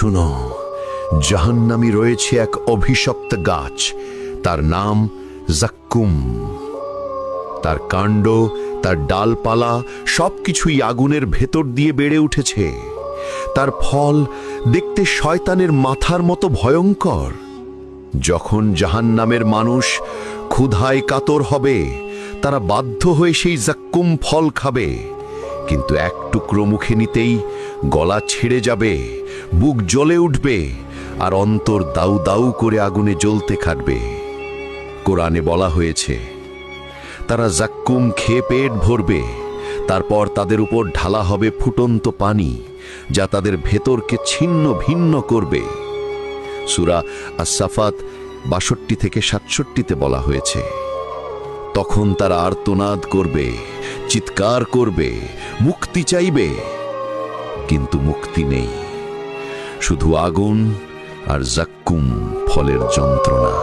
শুনো, জাহান্নামী রয়েছে এক অভিশপ্ত গাছ, তার নাম জাক্কুম। তার কাণ্ড, তার ডালপালা সবকিছুই আগুনের ভেতর দিয়ে বেড়ে উঠেছে। তার ফল দেখতে শয়তানের মাথার মতো ভয়ঙ্কর। যখন জাহান্নামের মানুষ ক্ষুধায় কাতর হবে, তারা বাধ্য হয়ে সেই জাক্কুম ফল খাবে, কিন্তু এক টুকরো মুখে নিতেই গলা ছেড়ে যাবে, বুক জ্বলে উঠবে, আর অন্তর দাউ দাউ করে আগুনে জ্বলতে থাকবে। কোরআনে বলা হয়েছে, তারা জাক্কুম খেয়ে পেট ভরবে, তারপর তাদের উপর ঢালা হবে ফুটন্ত পানি, যা তাদের ভেতরকে ছিন্ন ভিন্ন করবে। সূরা আস-সাফাত ৬২ থেকে ৬৭-তে বলা হয়েছে, তখন তারা আর্তনাদ করবে, চিৎকার করবে, মুক্তি চাইবে, কিন্তু মুক্তি নেই, শুধু আগুন আর জাক্কুম ফলের যন্ত্রণা।